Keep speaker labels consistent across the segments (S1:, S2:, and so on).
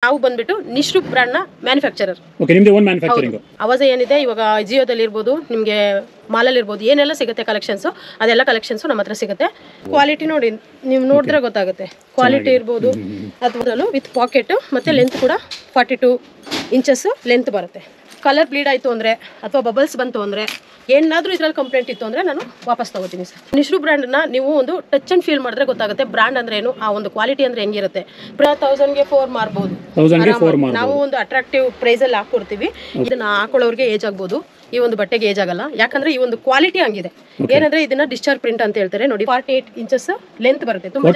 S1: ನಾವು ಬಂದ್ಬಿಟ್ಟು ನಿಶ್ರೂ ಬ್ರ್ಯಾಂಡ್ ನ ಮ್ಯಾನುಫ್ಯಾಕ್ಚರರ್.
S2: ಓಕೆ, ನಿಮ್ಮದೇ ಓನ್ ಮ್ಯಾನುಫ್ಯಾಕ್ಚರಿಂಗ್.
S1: ಅವಾಜ ಏನಿದೆ ಇವಾಗ ಜಿಯೋದಲ್ಲಿ ಇರ್ಬೋದು, ನಿಮಗೆ ಮಾಲಲ್ಲಿ ಇರ್ಬೋದು, ಏನೆಲ್ಲ ಸಿಗುತ್ತೆ ಕಲೆಕ್ಷನ್ಸ್ ಅದೆಲ್ಲ ಕಲೆಕ್ಷನ್ಸ್ ನಮ್ಮ ಹತ್ರ ಸಿಗುತ್ತೆ. ಕ್ವಾಲಿಟಿ ನೋಡಿ, ನೀವು ನೋಡಿದ್ರೆ ಗೊತ್ತಾಗುತ್ತೆ ಕ್ವಾಲಿಟಿ ಇರ್ಬೋದು. ಅದರಲ್ಲೂ ವಿತ್ ಪಾಕೆಟ್ ಮತ್ತೆ ಲೆಂತ್ ಕೂಡ 42 ಇಂಚಸ್ ಲೆಂತ್ ಬರುತ್ತೆ. ಕಲರ್ ಬ್ಲೀಡ್ ಆಯಿತು ಅಂದರೆ ಅಥವಾ ಬಬಲ್ಸ್ ಬಂತು ಅಂದರೆ ಏನಾದರೂ ಇದರಲ್ಲಿ ಕಂಪ್ಲೇಂಟ್ ಇತ್ತು ಅಂದರೆ ನಾನು ವಾಪಸ್ ತಗೋತೀನಿ ಸರ್. ನಿಶ್ರೂ ಬ್ರ್ಯಾಂಡ್ನ ನೀವು ಒಂದು ಟಚ್ ಅಂಡ್ ಫೀಲ್ ಮಾಡಿದ್ರೆ ಗೊತ್ತಾಗುತ್ತೆ ಬ್ರ್ಯಾಂಡ್ ಅಂದ್ರೆ ಏನು, ಆ ಒಂದು ಕ್ವಾಲಿಟಿ ಅಂದ್ರೆ ಹೆಂಗಿರುತ್ತೆ. 1000ಗೆ 4 ಮಾರ್ಬೋದು. ನಾವು ಒಂದು ಅಟ್ರಾಕ್ಟಿವ್ ಪ್ರೈಸಲ್ಲಿ ಹಾಕೊಡ್ತೀವಿ. ಇದನ್ನ ಹಾಕೊಳ್ಳೋರಿಗೆ ಏಜ್ ಆಗ್ಬೋದು, ಈ ಒಂದು ಬಟ್ಟೆಗೆ ಏಜ್ ಆಗಲ್ಲ. ಯಾಕಂದ್ರೆ ಈ ಒಂದು ಕ್ವಾಲಿಟಿ ಹಂಗಿದೆ. ಏನಂದ್ರೆ ಇದನ್ನ ಡಿಸ್ಚಾರ್ಜ್ ಪ್ರಿಂಟ್ ಅಂತ ಹೇಳ್ತಾರೆ. ನೋಡಿ 48 ಇಂಚಸ್ ಲೆಂತ್ ಬರುತ್ತೆ. ತುಂಬಾ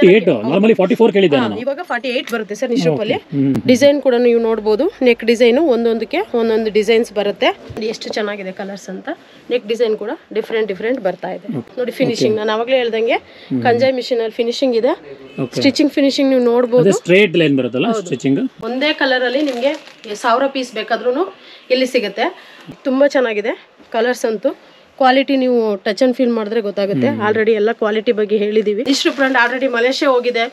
S1: ಇವಾಗ 48 ಬರುತ್ತೆ ಸರ್ ನಿಶ್ರೂಪಲ್ಲಿ. ಡಿಸೈನ್ ಕೂಡ ನೀವು ನೋಡಬಹುದು. ನೆಕ್ ಡಿಸೈನ್ ಒಂದೊಂದಕ್ಕೆ ಒಂದೊಂದು ಡಿಸೈನ್ಸ್ ಬರುತ್ತೆ. ಎಷ್ಟು ಚೆನ್ನಾಗಿದೆ ಕಲರ್ಸ್ ಅಂತ. ನೆಕ್ ಡಿಸೈನ್ ಕೂಡ ಡಿಫ್ರೆಂಟ್ ಬರ್ತಾ ಇದೆ. ನೋಡಿ ಫಿನಿಶಿಂಗ್ ನಾನು ಅವಾಗಲೇ ಹೇಳ್ದಂಗೆ ಕಂಜಾಯ್ ಮಿಷಿನ್ ಅಲ್ಲಿ ಫಿನಿಶಿಂಗ್ ಇದೆ. ಸ್ಟಿಚಿಂಗ್ ಫಿನಿಶಿಂಗ್ ನೀವು ನೋಡಬಹುದು.
S2: ಸ್ಟ್ರೇಟ್ ಲೈನ್ ಬರುತ್ತಲ್ಲ ಸ್ಟಿಚಿಂಗ್.
S1: ಒಂದೇ ಕಲರ್ ಅಲ್ಲಿ ನಿಮಗೆ 1000 ಪೀಸ್ ಬೇಕಾದ್ರೂ ಇಲ್ಲಿ ಸಿಗುತ್ತೆ. ತುಂಬಾ ಚೆನ್ನಾಗಿದೆ ಕಲರ್ಸ್ ಅಂತೂ. ಕ್ವಾಲಿಟಿ ನೀವು ಟಚ್ ಅಂಡ್ ಫೀಲ್ ಮಾಡಿದ್ರೆ ಗೊತ್ತಾಗುತ್ತೆ. ಆಲ್ರೆಡಿ ಎಲ್ಲ ಕ್ವಾಲಿಟಿ ಬಗ್ಗೆ ಹೇಳಿದೀವಿ. ನಿಶ್ರೂ ಬ್ರ್ಯಾಂಡ್ ಆಲ್ರೆಡಿ ಮಲೇಷ್ಯಾ ಹೋಗಿದೆ,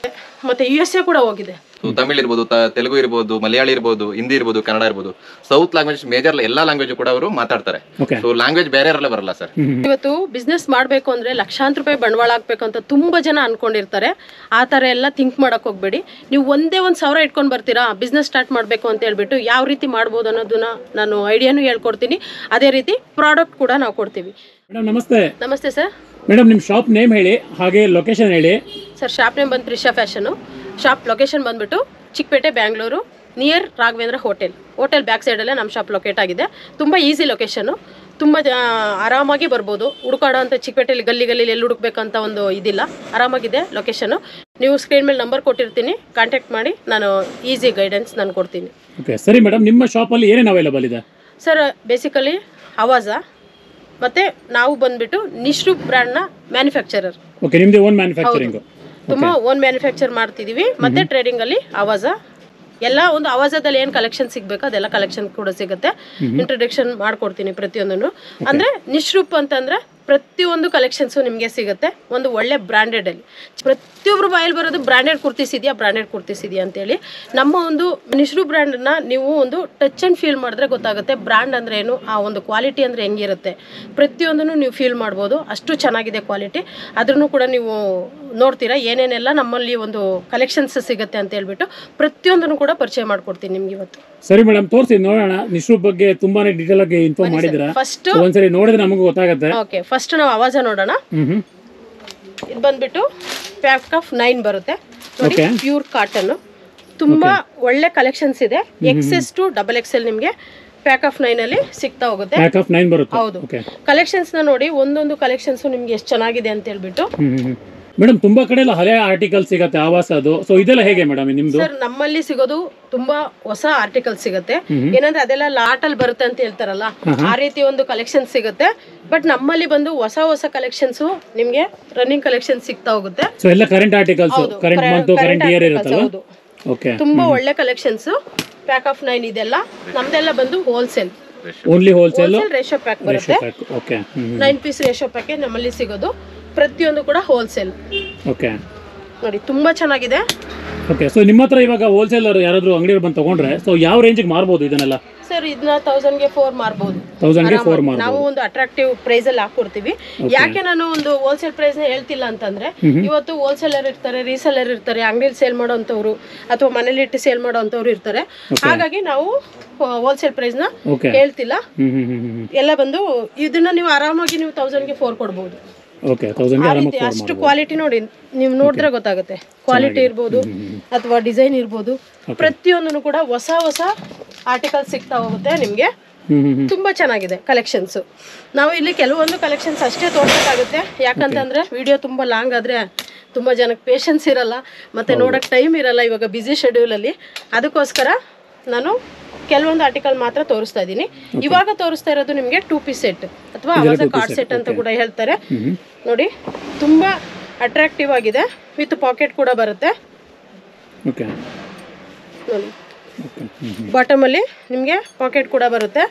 S1: ಮತ್ತೆ USA ಕೂಡ ಹೋಗಿದೆ.
S3: ತಮಿಳ್ ಇರ್ಬೋದು, ತೆಲುಗು ಇರ್ಬೋದು, ಮಲಯಾಳಿ ಇರ್ಬೋದು, ಹಿಂದಿ ಇರ್ಬೋದು, ಕನ್ನಡ ಇರ್ಬೋದು, ಸೌತ್ ಲ್ಯಾಂಗ್ವೇಜ್ ಮೇಜರ್ ಎಲ್ಲಾ ಲ್ಯಾಂಗ್ವೇಜ್ ಕೂಡ ಅವರು ಮಾತಾಡ್ತಾರೆ. ಸೊ ಲ್ಯಾಂಗ್ವೇಜ್ ಬೇರೆ ಯಾರೆಲ್ಲ ಬರಲ್ಲ ಸರ್.
S1: ಇವತ್ತು ಬಿಸ್ನೆಸ್ ಮಾಡಬೇಕು ಅಂದ್ರೆ ಲಕ್ಷಾಂತರ ರೂಪಾಯಿ ಬಂಡವಾಳ ಹಾಕ್ಬೇಕು ಅಂತ ತುಂಬಾ ಜನ ಅನ್ಕೊಂಡಿರ್ತಾರೆ. ಆ ತರ ಎಲ್ಲ ಥಿಂಕ್ ಮಾಡಕ್ ಹೋಗ್ಬೇಡಿ. ನೀವು ಒಂದೇ 1000 ಇಟ್ಕೊಂಡು ಬರ್ತೀರಾ ಬಿಸ್ನೆಸ್ ಸ್ಟಾರ್ಟ್ ಮಾಡಬೇಕು ಅಂತ ಹೇಳ್ಬಿಟ್ಟು ಯಾವ ರೀತಿ ಮಾಡ್ಬೋದು ಅನ್ನೋದನ್ನ ನಾನು ಐಡಿಯಾನು ಹೇಳ್ಕೊಡ್ತೀನಿ. ಅದೇ ರೀತಿ ಪ್ರಾಡಕ್ಟ್ ಕೂಡ ನಾವು ಕೊಡ್ತೀವಿ.
S2: ಮೇಡಮ್ ನಮಸ್ತೆ.
S1: ನಮಸ್ತೆ ಸರ್.
S2: ಮೇಡಮ್ ನಿಮ್ಮ ಶಾಪ್ ನೇಮ್ ಹೇಳಿ, ಹಾಗೆ ಲೊಕೇಶನ್ ಹೇಳಿ.
S1: ಸರ್ ಶಾಪ್ ನೇಮ್ ಬಂದು ತ್ರಿಷಾ ಫ್ಯಾಷನ್. ಶಾಪ್ ಲೊಕೇಶನ್ ಬಂದ್ಬಿಟ್ಟು Chickpet, Bangalore, near Raghavendra hotel back ಸೈಡಲ್ಲೇ ನಮ್ಮ ಶಾಪ್ ಲೊಕೇಟ್ ಆಗಿದೆ. ತುಂಬ ಈಸಿ ಲೊಕೇಶನ್ನು, ತುಂಬ ಆರಾಮಾಗಿ ಬರ್ಬೋದು. ಹುಡುಕಾಡೋ ಅಂತ ಚಿಕ್ಕಪೇಟೆಯಲ್ಲಿ ಗಲ್ಲಿ ಎಲ್ಲಿ ಹುಡುಕ್ಬೇಕಂತ ಒಂದು ಇದಿಲ್ಲ, ಆರಾಮಾಗಿದೆ ಲೊಕೇಶನ್ನು. ನೀವು ಸ್ಕ್ರೀನ್ ಮೇಲೆ ನಂಬರ್ ಕೊಟ್ಟಿರ್ತೀನಿ, ಕಾಂಟ್ಯಾಕ್ಟ್ ಮಾಡಿ ನಾನು ಈಸಿ ಗೈಡೆನ್ಸ್ ನಾನು ಕೊಡ್ತೀನಿ.
S2: ಓಕೆ ಸರಿ ಮೇಡಮ್, ನಿಮ್ಮ ಶಾಪಲ್ಲಿ ಏನೇನು ಅವೈಲೇಬಲ್ ಇದೆ?
S1: ಸರ್ ಬೇಸಿಕಲಿ ಅವಾಜ, ಮತ್ತು ನಾವು ಬಂದ್ಬಿಟ್ಟು ನಿಶ್ರೂ ಬ್ರ್ಯಾಂಡ್ನ ಮ್ಯಾನುಫ್ಯಾಕ್ಚರರ್.
S2: ಓಕೆ, ನಿಮ್ಮದೇ ಓನ್ ಮ್ಯಾನುಫ್ಯಾಕ್ಚರಿಂಗ್.
S1: ತುಂಬ ಓನ್ ಮ್ಯಾನುಫ್ಯಾಕ್ಚರ್ ಮಾಡ್ತಿದ್ದೀವಿ. ಮತ್ತೆ ಟ್ರೇಡಿಂಗಲ್ಲಿ ಅವಾಜ ಎಲ್ಲ ಒಂದು ಅವಾಜದಲ್ಲಿ ಏನು ಕಲೆಕ್ಷನ್ ಸಿಗಬೇಕು ಅದೆಲ್ಲ ಕಲೆಕ್ಷನ್ ಕೂಡ ಸಿಗುತ್ತೆ. ಇಂಟ್ರೊಡಕ್ಷನ್ ಮಾಡ್ಕೊಡ್ತೀನಿ ಪ್ರತಿಯೊಂದನ್ನು. ಅಂದರೆ ನಿಶ್ರೂಪ್ ಅಂತಂದರೆ ಪ್ರತಿಯೊಂದು ಕಲೆಕ್ಷನ್ಸು ನಿಮಗೆ ಸಿಗುತ್ತೆ. ಒಂದು ಒಳ್ಳೆ ಬ್ರ್ಯಾಂಡೆಡಲ್ಲಿ ಪ್ರತಿಯೊಬ್ಬರು ಬಾಯಲ್ಲಿ ಬರೋದು ಬ್ರ್ಯಾಂಡೆಡ್ ಕುರ್ತೀಸ್ ಇದೆಯಾ ಅಂತೇಳಿ. ನಮ್ಮ ಒಂದು ನಿಶ್ರೂ ಬ್ರ್ಯಾಂಡನ್ನ ನೀವು ಒಂದು ಟಚ್ ಆ್ಯಂಡ್ ಫೀಲ್ ಮಾಡಿದ್ರೆ ಗೊತ್ತಾಗುತ್ತೆ ಬ್ರ್ಯಾಂಡ್ ಅಂದರೆ ಏನು, ಆ ಒಂದು ಕ್ವಾಲಿಟಿ ಅಂದರೆ ಹೆಂಗಿರುತ್ತೆ. ಪ್ರತಿಯೊಂದನ್ನು ನೀವು ಫೀಲ್ ಮಾಡ್ಬೋದು, ಅಷ್ಟು ಚೆನ್ನಾಗಿದೆ ಕ್ವಾಲಿಟಿ. ಅದನ್ನು ಕೂಡ ನೀವು ನೋಡ್ತೀರಾ ಏನೇನೆಲ್ಲ ನಮ್ಮಲ್ಲಿ ಒಂದು ಕಲೆಕ್ಷನ್ಸ್ ಸಿಗುತ್ತೆ ಅಂತ ಹೇಳ್ಬಿಟ್ಟು ಪ್ರತಿಯೊಂದನ್ನು ಕೂಡ ಪರಿಚಯ ಮಾಡ್ಕೊಡ್ತೀನಿ ನಿಮ್ಗೆ ಇವತ್ತು.
S2: ಸರಿ ಮೇಡಮ್, ತೋರಿಸಿ ನೋಡೋಣ. ನಿಶ್ರೂ ಬಗ್ಗೆ ತುಂಬಾನೇ ಡೀಟೇಲ್ ಆಗಿ ಇನ್ಫಾರ್ಮ್ ಮಾಡಿದ್ರೆ
S1: ಫಸ್ಟ್
S2: ಒಂದ್ಸರಿ ನೋಡಿದ್ರೆ ನಮಗೂ ಗೊತ್ತಾಗುತ್ತೆ.
S1: ಓಕೆ, ಫಸ್ಟ್ ನಾವು ಅವಾಜ ನೋಡೋಣ. ಇದು ಬಂದ್ಬಿಟ್ಟು ಪ್ಯಾಕ್ ಆಫ್ 9 ಬರುತ್ತೆ ನೋಡಿ, ಪ್ಯೂರ್ ಕಾಟನ್. ತುಂಬಾ ಒಳ್ಳೆ ಕಲೆಕ್ಷನ್ಸ್ ಇದೆ. XS to XXL ನಿಮಗೆ ಪ್ಯಾಕ್ ಆಫ್ 9 ಅಲ್ಲಿ ಸಿಗ್ತಾ ಹೋಗುತ್ತೆ.
S2: ಪ್ಯಾಕ್ ಆಫ್ 9 ಬರುತ್ತೆ.
S1: ಹೌದು, ಕಲೆಕ್ಷನ್ಸ್ ನ ನೋಡಿ, ಒಂದೊಂದು ಕಲೆಕ್ಷನ್ಸ್ ನಿಮ್ಗೆ ಎಷ್ಟು ಚೆನ್ನಾಗಿದೆ ಅಂತ ಹೇಳ್ಬಿಟ್ಟು.
S2: ಮೇಡಮ್ ತುಂಬಾ ಕಡೆ ಎಲ್ಲ ಹಳೆ ಆರ್ಟಿಕಲ್ ಸಿಗುತ್ತೆ ಆವಾಸದು. ಸೊ ಇದೆಲ್ಲ ಹೇಗೆ ಮೇಡಮ್ ನಿಮ್ದು?
S1: ಸರ್ ನಮ್ಮಲ್ಲಿ ಸಿಗೋದು ತುಂಬಾ ಹೊಸ ಆರ್ಟಿಕಲ್ ಸಿಗುತ್ತೆ. ಏನಂದ್ರೆ ಅದೆಲ್ಲ ಲಾಟ್ ಅಲ್ಲಿ ಬರುತ್ತೆ ಅಂತ ಹೇಳ್ತಾರಲ್ಲ, ಆ ರೀತಿ ಒಂದು ಕಲೆಕ್ಷನ್ ಸಿಗುತ್ತೆ. ಬಟ್ ನಮ್ಮಲ್ಲಿ ಬಂದು ಹೊಸ ಕಲೆಕ್ಷನ್ಸ್ ನಿಮ್ಗೆ ರನ್ನಿಂಗ್ ಕಲೆಕ್ಷನ್ ಸಿಗ್ತಾ ಹೋಗುತ್ತೆ.
S2: ಸೊ ಎಲ್ಲ current articles, current month, current year ಇರುತ್ತಲ್ಲ. ಓಕೆ,
S1: ತುಂಬಾ ಒಳ್ಳೆ ಕಲೆಕ್ಷನ್ಸ್. ಪ್ಯಾಕ್ ಆಫ್ 9 ಇದೆಲ್ಲ ನಮ್ದೆಲ್ಲ ಬಂದು wholesale,
S2: only wholesale
S1: ratio pack ಬರುತ್ತೆ.
S2: ಓಕೆ,
S1: 9 ಪೀಸ್ ರೇಷೋ ಪ್ಯಾಕ್ ನಮ್ಮಲ್ಲಿ ಸಿಗೋದು. ಪ್ರತಿಯೊಂದು ಕೂಡ ಹೋಲ್ಸೇಲ್.
S2: ಓಕೆ
S1: ನೋಡಿ ತುಂಬಾ ಚೆನ್ನಾಗಿದೆ.
S2: ಓಕೆ, ಸೊ ನಿಮ್ಮ ಹತ್ರ ಇವಾಗ ಹೋಲ್ಸೇಲರ್ ಯಾರಾದ್ರೂ ಅಂಗಡಿಯವರು ಬಂದು ತಗೊಂಡ್ರೆ ಸೊ ಯಾವ ರೇಂಜಿಗೆ ಮಾರ್ಬೋದು ಇದನ್ನೆಲ್ಲ?
S1: ಸರ್ ಇದನ್ನ 1000ಗೆ 4 ಮಾರ್ಬೋದು.
S2: 1000ಗೆ 4 ಮಾರ್ಬೋದು.
S1: ನಾವು ಒಂದು ಅಟ್ರಾಕ್ಟಿವ್ ಪ್ರೈಸ್ ಅಲ್ಲಿ ಹಾಕೊಡ್ತೀವಿ. ಯಾಕೆ ನಾನು ಒಂದು ಹೋಲ್ಸೇಲ್ ಪ್ರೈಸ್ ನ ಹೇಳ್ತಿಲ್ಲ ಅಂತಂದ್ರೆ, ಇವತ್ತು ಹೋಲ್ಸೇಲರ್ ಇರ್ತಾರೆ, ರೀಸೇಲರ್ ಇರ್ತಾರೆ, ಅಂಗಡಿಲಿ ಸೇಲ್ ಮಾಡೋಂಥವ್ರು ಅಥವಾ ಮನೇಲಿ ಇಟ್ಟು ಸೇಲ್ ಮಾಡೋಂಥವ್ರು ಇರ್ತಾರೆ. ಹಾಗಾಗಿ ನಾವು ಹೋಲ್ಸೇಲ್ ಪ್ರೈಸ್ ನ ಹೇಳ್ತಿಲ್ಲ. ಎಲ್ಲ ಬಂದು ಇದನ್ನ ನೀವು ಆರಾಮಾಗಿ ನೀವು 1000ಗೆ 4 ಕೊಡ್ಬೋದು.
S2: ಓಕೆ, 1000ಗೆ ಆರಾಮಾಗಿ 4
S1: ಅಷ್ಟು ಕ್ವಾಲಿಟಿ ನೋಡಿ, ನೀವು ನೋಡಿದ್ರೆ ಗೊತ್ತಾಗುತ್ತೆ. ಕ್ವಾಲಿಟಿ ಇರ್ಬೋದು ಅಥವಾ ಡಿಸೈನ್ ಇರ್ಬೋದು, ಪ್ರತಿಯೊಂದನ್ನು ಕೂಡ ಹೊಸ ಆರ್ಟಿಕಲ್ ಸಿಗ್ತಾ ಹೋಗುತ್ತೆ ನಿಮ್ಗೆ. ತುಂಬಾ ಚೆನ್ನಾಗಿದೆ ಕಲೆಕ್ಷನ್ಸ್. ನಾವು ಇಲ್ಲಿ ಕೆಲವೊಂದು ಕಲೆಕ್ಷನ್ಸ್ ಅಷ್ಟೇ ತೋರಿಸಬೇಕಾಗುತ್ತೆ. ಯಾಕಂತಂದ್ರೆ ವಿಡಿಯೋ ತುಂಬಾ ಲಾಂಗ್ ಆದ್ರೆ ತುಂಬಾ ಜನಕ್ಕೆ ಪೇಷನ್ಸ್ ಇರಲ್ಲ, ಮತ್ತೆ ನೋಡಕ್ ಟೈಮ್ ಇರಲ್ಲ ಇವಾಗ ಬಿಸಿ ಶೆಡ್ಯೂಲ್ ಅಲ್ಲಿ. ಅದಕ್ಕೋಸ್ಕರ ನಾನು ಕೆಲವೊಂದು ಆರ್ಟಿಕಲ್ ಮಾತ್ರ ತೋರಿಸ್ತಾ ಇದ್ದೀನಿ. ಇವಾಗ ತೋರಿಸ್ತಾ ಇರೋದು ನಿಮಗೆ 2 ಪೀಸ್ ಸೆಟ್ ಅಥವಾ ಅವಾಜ ಕಾರ್ಡ್ ಸೆಟ್ ಅಂತ ಕೂಡ ಹೇಳ್ತಾರೆ. ನೋಡಿ ತುಂಬಾ ಅಟ್ರಾಕ್ಟಿವ್ ಆಗಿದೆ, ವಿತ್ ಪಾಕೆಟ್ ಕೂಡ ಬರುತ್ತೆ. ನೋಡಿ ಬಾಟಮ್ ಅಲ್ಲಿ ನಿಮಗೆ ಪಾಕೆಟ್ ಕೂಡ ಬರುತ್ತೆ.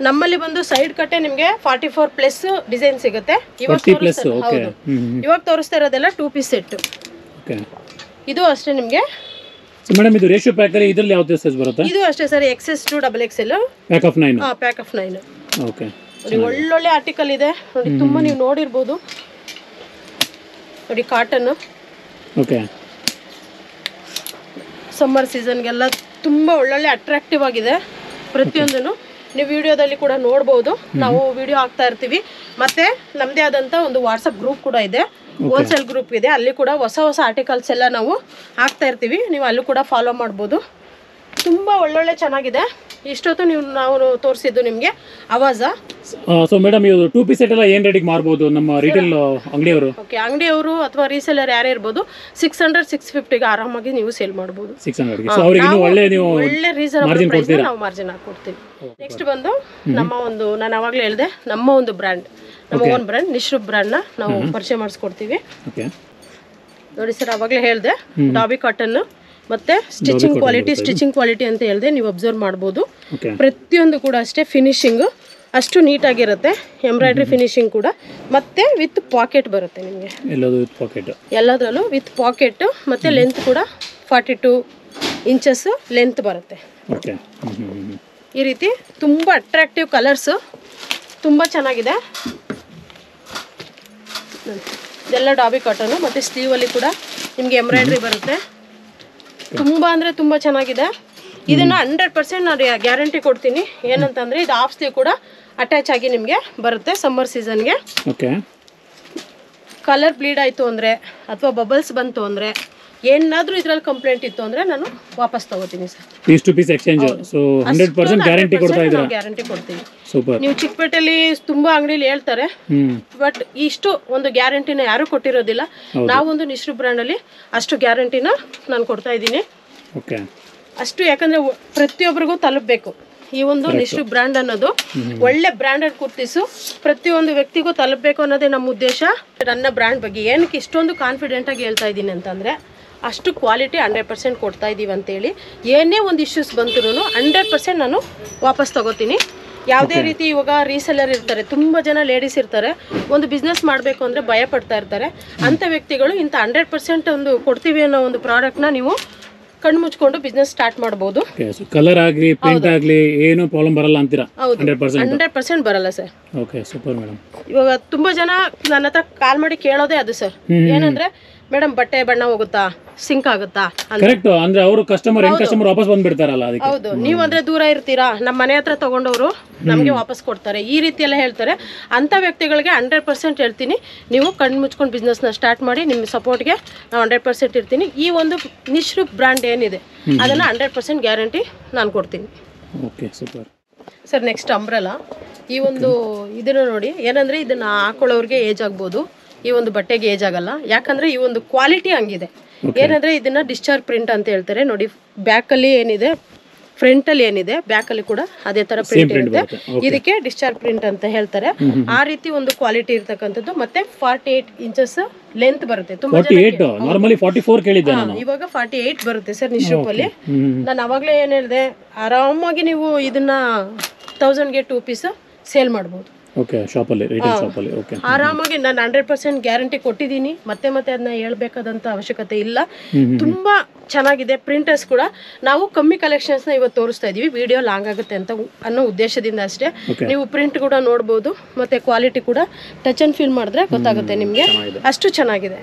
S1: ನಮ್ಮಲ್ಲಿ ಬಂದು ಸೈಡ್ ಕಟ್ಟೆ ನಿಮಗೆ 44+ ಡಿಸೈನ್ ಸಿಗುತ್ತೆ. ಇವಾಗ ತೋರಿಸ್ತಾ ಇರೋದೆಲ್ಲ 2 ಪೀಸ್ ಸೆಟ್. ಇದು ಅಷ್ಟೇ ನಿಮಗೆ
S2: ಸೊ ಮೇಡಮ್ ಇದು ರೇಷಿಯೋ ಪ್ಯಾಕಲ್ಲಿ ಇದರಲ್ಲಿ ಯಾವ ಸೈಜ್ ಬರುತ್ತೆ?
S1: ಇದು ಅಷ್ಟೇ sir, XS to XXL
S2: pack of 9.
S1: Pack of 9.
S2: Okay,
S1: ನೋಡಿ ಒಳ್ಳೊಳ್ಳೆ ಆರ್ಟಿಕಲ್ ಇದೆ ನೋಡಿ, ತುಂಬ ನೀವು ನೋಡಿರ್ಬೋದು ನೋಡಿ. ಕಾಟನ್
S2: ಓಕೆ,
S1: ಸಮ್ಮರ್ ಸೀಸನ್ಗೆಲ್ಲ ತುಂಬ ಒಳ್ಳೊಳ್ಳೆ ಅಟ್ರಾಕ್ಟಿವ್ ಆಗಿದೆ. ಪ್ರತಿಯೊಂದನ್ನು ನೀವು ವಿಡಿಯೋದಲ್ಲಿ ಕೂಡ ನೋಡ್ಬೋದು. ನಾವು ವಿಡಿಯೋ ಹಾಕ್ತಾ ಇರ್ತೀವಿ. ಮತ್ತೆ ನಮ್ಮದೇ ಆದಂಥ ಒಂದು ವಾಟ್ಸಪ್ ಗ್ರೂಪ್ ಕೂಡ ಇದೆ, ಹೋಲ್ಸೇಲ್ ಗ್ರೂಪ್ ಇದೆ. ಅಲ್ಲಿ ಕೂಡ ಹೊಸ ಹೊಸ ಆರ್ಟಿಕಲ್ಸ್ ಎಲ್ಲ ನಾವು ಹಾಕ್ತಾ ಇರ್ತೀವಿ. ನೀವು ಅಲ್ಲೂ ಕೂಡ ಫಾಲೋ ಮಾಡ್ಬೋದು. ತುಂಬ ಒಳ್ಳೊಳ್ಳೆ ಚೆನ್ನಾಗಿದೆ. ಇಷ್ಟೊತ್ತು ನಾವು ತೋರಿಸಿದ್ದು ನಿಮಗೆ ಆವಾಜ.
S2: ಸೊ ಮೇಡಮ್ ಇದು 2 ಪೀಸ್ ಸೆಟ್ ಎಲ್ಲ ಏನು ರೇಟಿಗೆ ಮಾರ್ಬೋದು ನಮ್ಮ ರಿಟೇಲ್ ಅಂಗಡಿಯವರು?
S1: ಓಕೆ, ಅಂಗಡಿಯವರು ಅಥವಾ ರೀಸೆಲ್ಲರ್ ಯಾರೇ ಇರ್ಬೋದು 600-650ಗೆ ಆರಾಮಾಗಿ ನೀವು ಸೇಲ್ ಮಾಡ್ಬೋದು.
S2: 600ಗೆ. ಸೊ ಅವರಿಗೆ ಇನ್ನೂ ಒಳ್ಳೆ
S1: ರೀಸನಬಲ್ ಪ್ರೈಸ್ ನಾವು ಮಾರ್ಜಿನ್ ಹಾಕೊಡ್ತೀವಿ. ನೆಕ್ಸ್ಟ್ ಬಂದು ನಮ್ಮ ಒಂದು, ನಾನು ಆವಾಗಲೇ ಹೇಳಿದೆ, ನಮ್ಮ ಒಂದು ಬ್ರ್ಯಾಂಡ್, ನಮ್ಮ ಓನ್ ಬ್ರ್ಯಾಂಡ್ ನಿಶ್ರೂಪ್ ಬ್ರ್ಯಾಂಡ್ನ ನಾವು ಪರಿಚಯ ಮಾಡಿಸ್ಕೊಡ್ತೀವಿ.
S2: ಓಕೆ,
S1: ನೋಡಿ ಸರ್, ಆವಾಗಲೇ ಹೇಳಿದೆ ಡಾಬಿ ಕಾಟನ್ ಮತ್ತೆ ಸ್ಟಿಚಿಂಗ್ ಕ್ವಾಲಿಟಿ ಅಂತ ಹೇಳಿದೆ. ನೀವು ಅಬ್ಸರ್ವ್ ಮಾಡ್ಬೋದು. ಪ್ರತಿಯೊಂದು ಕೂಡ ಅಷ್ಟೇ ಫಿನಿಶಿಂಗು ಅಷ್ಟು ನೀಟಾಗಿರುತ್ತೆ. ಎಂಬ್ರಾಯ್ಡ್ರಿ ಫಿನಿಶಿಂಗ್ ಕೂಡ, ಮತ್ತೆ ವಿತ್ ಪಾಕೆಟ್ ಬರುತ್ತೆ ನಿಮಗೆ. ಎಲ್ಲದರಲ್ಲೂ ವಿತ್ ಪಾಕೆಟ್, ಮತ್ತೆ ಲೆಂತ್ ಕೂಡ 42 ಇಂಚಸ್ ಲೆಂತ್ ಬರುತ್ತೆ. ಈ ರೀತಿ ತುಂಬ ಅಟ್ರಾಕ್ಟಿವ್ ಕಲರ್ಸು, ತುಂಬ ಚೆನ್ನಾಗಿದೆ. ಇದೆಲ್ಲ ಡಾಬಿ ಕಾಟನು. ಮತ್ತು ಸ್ಲೀವಲ್ಲಿ ಕೂಡ ನಿಮಗೆ ಎಂಬ್ರಾಯ್ಡ್ರಿ ಬರುತ್ತೆ. ತುಂಬ ಅಂದರೆ ತುಂಬ ಚೆನ್ನಾಗಿದೆ. ಇದನ್ನು 100% ನಾನು ಗ್ಯಾರಂಟಿ ಕೊಡ್ತೀನಿ. ಏನಂತಂದರೆ ಇದು ಹಾಫ್ ಸ್ಲೀವ್ ಕೂಡ ಅಟ್ಯಾಚ್ ಆಗಿ ನಿಮಗೆ ಬರುತ್ತೆ ಸಮ್ಮರ್ ಸೀಸನ್ಗೆ. ಕಲರ್ ಬ್ಲೀಡ್ ಆಯಿತು ಅಂದರೆ ಅಥವಾ ಬಬಲ್ಸ್ ಬಂತು ಅಂದರೆ, ಏನಾದರೂ ಇದರಲ್ಲಿ ಕಂಪ್ಲೇಂಟ್ ಇತ್ತು ಅಂದರೆ ನಾನು ವಾಪಸ್ ತಗೋತೀನಿ sir.
S2: Piece to piece exchange. So 100% guarantee ಕೊಡ್ತಾ ಇದ್ದೀರಾ?
S1: ಗ್ಯಾರಂಟಿ ಕೊಡ್ತೀನಿ.
S2: ಸೂಪರ್.
S1: ನೀವು ಚಿಕ್ಕಪೇಟೆಯಲ್ಲಿ ತುಂಬ ಅಂಗಡಿಯಲ್ಲಿ ಹೇಳ್ತಾರೆ, ಬಟ್ ಇಷ್ಟು ಒಂದು ಗ್ಯಾರಂಟಿನ ಯಾರೂ ಕೊಟ್ಟಿರೋದಿಲ್ಲ. ನಾವೊಂದು ನಿಶ್ರೂ ಬ್ರ್ಯಾಂಡಲ್ಲಿ ಅಷ್ಟು ಗ್ಯಾರಂಟಿನ ನಾನು ಕೊಡ್ತಾ ಇದ್ದೀನಿ.
S2: ಓಕೆ,
S1: ಅಷ್ಟು ಯಾಕಂದರೆ ಪ್ರತಿಯೊಬ್ಬರಿಗೂ ತಲುಪಬೇಕು. ಈ ಒಂದು ನಿಶ್ರೂ ಬ್ರ್ಯಾಂಡ್ ಅನ್ನೋದು ಒಳ್ಳೆ ಬ್ರ್ಯಾಂಡೆಡ್ ಕುರ್ತೀಸು ಪ್ರತಿಯೊಂದು ವ್ಯಕ್ತಿಗೂ ತಲುಪಬೇಕು ಅನ್ನೋದೇ ನಮ್ಮ ಉದ್ದೇಶ. ನನ್ನ ಬ್ರ್ಯಾಂಡ್ ಬಗ್ಗೆ ಏನಕ್ಕೆ ಇಷ್ಟೊಂದು ಕಾನ್ಫಿಡೆಂಟಾಗಿ ಹೇಳ್ತಾ ಇದ್ದೀನಿ ಅಂತಂದರೆ, ಅಷ್ಟು ಕ್ವಾಲಿಟಿ 100% ಕೊಡ್ತಾ ಇದ್ದೀವಿ ಅಂತೇಳಿ. ಏನೇ ಒಂದು ಇಶ್ಯೂಸ್ ಬಂದ್ರೂ 100% ನಾನು ವಾಪಸ್ ತಗೋತೀನಿ. ಯಾವುದೇ ರೀತಿ ಇವಾಗ ರೀಸೆಲ್ಲರ್ ಇರ್ತಾರೆ, ತುಂಬ ಜನ ಲೇಡೀಸ್ ಇರ್ತಾರೆ, ಒಂದು ಬಿಸ್ನೆಸ್ ಮಾಡಬೇಕು ಅಂದರೆ ಭಯ ಪಡ್ತಾ ಇರ್ತಾರೆ. ಅಂಥ ವ್ಯಕ್ತಿಗಳು ಇಂಥ 100% ಒಂದು ಕೊಡ್ತೀವಿ ಅನ್ನೋ ಒಂದು ಪ್ರಾಡಕ್ಟ್ನ ನೀವು ಕಣ್ಣು ಮುಚ್ಕೊಂಡು ಬಿಸ್ನೆಸ್ ಸ್ಟಾರ್ಟ್ ಮಾಡಬಹುದು.
S2: ಕಲರ್ ಆಗಲಿ ಪೇಂಟ್ ಆಗಲಿ ಏನು ಪ್ರಾಬ್ಲಮ್ ಬರಲ್ಲ ಅಂತೀರಾ?
S1: 100% ಬರಲ್ಲ ಸರ್.
S2: Okay, super madam.
S1: ಇವಾಗ ತುಂಬಾ ಜನ ನನ್ನ ಹತ್ರ ಕಾಲ್ ಮಾಡಿ ಕೇಳೋದೇ ಅದು ಸರ್. ಏನಂದ್ರೆ ಮೇಡಮ್ ಬಟ್ಟೆ ಬಣ್ಣ ಹೋಗುತ್ತಾ, ಸಿಂಕ್ ಆಗುತ್ತಾ?
S2: ಕರೆಕ್ಟ್. ಅಂದ್ರೆ ಅವರು ಕಸ್ಟಮರ್ ವಾಪಸ್ ಬಂದ್ಬಿಡ್ತಾರಲ್ಲ ಅದಕ್ಕೆ.
S1: ಹೌದು, ನೀವು ಅಂದ್ರೆ ದೂರ ಇರ್ತೀರಾ, ನಮ್ಮ ಮನೆ ಹತ್ರ ತಗೊಂಡವರು ನಮಗೆ ವಾಪಸ್ ಕೊಡ್ತಾರೆ, ಈ ರೀತಿ ಎಲ್ಲ ಹೇಳ್ತಾರೆ. ಅಂತ ವ್ಯಕ್ತಿಗಳಿಗೆ 100% ಹೇಳ್ತೀನಿ, ನೀವು ಕಣ್ಣು ಮುಚ್ಕೊಂಡು ಬಿಸ್ನೆಸ್ನ ಸ್ಟಾರ್ಟ್ ಮಾಡಿ. ನಿಮ್ಮ ಸಪೋರ್ಟ್ಗೆ ನಾವು 100% ಇರ್ತೀನಿ. ಈ ಒಂದು ನಿಶ್ರೂ ಬ್ರ್ಯಾಂಡ್ ಏನಿದೆ ಅದನ್ನು 100% ಗ್ಯಾರಂಟಿ ನಾನು ಕೊಡ್ತೀನಿ.
S2: Okay, super
S1: sir. Next umbrella. ಈ ಒಂದು ಇದನ್ನು ನೋಡಿ, ಏನಂದರೆ ಇದನ್ನು ಹಾಕೊಳ್ಳೋರಿಗೆ ಏಜ್ ಆಗ್ಬೋದು, ಈ ಒಂದು ಬಟ್ಟೆಗೆ ಏಜ್ ಆಗಲ್ಲ. ಯಾಕಂದರೆ ಈ ಒಂದು ಕ್ವಾಲಿಟಿ ಹಂಗಿದೆ. ಏನಂದರೆ ಇದನ್ನು ಡಿಸ್ಚಾರ್ಜ್ ಪ್ರಿಂಟ್ ಅಂತ ಹೇಳ್ತಾರೆ. ನೋಡಿ, ಬ್ಯಾಕಲ್ಲಿ ಏನಿದೆ, ಫ್ರಂಟಲ್ಲಿ ಏನಿದೆ, ಬ್ಯಾಕಲ್ಲಿ ಕೂಡ ಅದೇ ಥರ ಪ್ರಿಂಟ್ ಇರುತ್ತೆ. ಇದಕ್ಕೆ ಡಿಸ್ಚಾರ್ಜ್ ಪ್ರಿಂಟ್ ಅಂತ ಹೇಳ್ತಾರೆ. ಆ ರೀತಿ ಒಂದು ಕ್ವಾಲಿಟಿ ಇರ್ತಕ್ಕಂಥದ್ದು. ಮತ್ತೆ 48 ಇಂಚಸ್ ಲೆಂತ್ ಬರುತ್ತೆ.
S2: ನಾರ್ಮಲಿ 44 ಕೇಳಿದ್ದೆ ನಾನು,
S1: ಇವಾಗ 48 ಬರುತ್ತೆ ಸರ್ ನಿಶ್ರೂಪಲ್ಲಿ. ನಾನು ಅವಾಗಲೇ ಏನು ಹೇಳಿದೆ, ಆರಾಮಾಗಿ ನೀವು ಇದನ್ನ 1000ಗೆ 2 ಪೀಸ್ ಸೇಲ್ ಮಾಡ್ಬೋದು.
S2: ಓಕೆ, ಶಾಪಲ್ಲಿ, ರಿಟೇಲ್ ಶಾಪಲ್ಲಿ. ಓಕೆ,
S1: ಆರಾಮಾಗಿ ನಾನು 100% ಗ್ಯಾರಂಟಿ ಕೊಟ್ಟಿದ್ದೀನಿ. ಮತ್ತೆ ಅದನ್ನ ಹೇಳ್ಬೇಕಾದಂಥ ಅವಶ್ಯಕತೆ ಇಲ್ಲ. ತುಂಬಾ ಚೆನ್ನಾಗಿದೆ. ಪ್ರಿಂಟರ್ಸ್ ಕೂಡ ನಾವು ಕಮ್ಮಿ ಕಲೆಕ್ಷನ್ಸ್ನ ಇವತ್ತು ತೋರಿಸ್ತಾ ಇದೀವಿ. ವಿಡಿಯೋ ಲಾಂಗ್ ಆಗುತ್ತೆ ಅಂತ ಅನ್ನೋ ಉದ್ದೇಶದಿಂದ ಅಷ್ಟೇ. ನೀವು ಪ್ರಿಂಟ್ ಕೂಡ ನೋಡ್ಬೋದು, ಮತ್ತೆ ಕ್ವಾಲಿಟಿ ಕೂಡ ಟಚ್ ಅಂಡ್ ಫೀಲ್ ಮಾಡಿದ್ರೆ ಗೊತ್ತಾಗುತ್ತೆ ನಿಮಗೆ, ಅಷ್ಟು ಚೆನ್ನಾಗಿದೆ.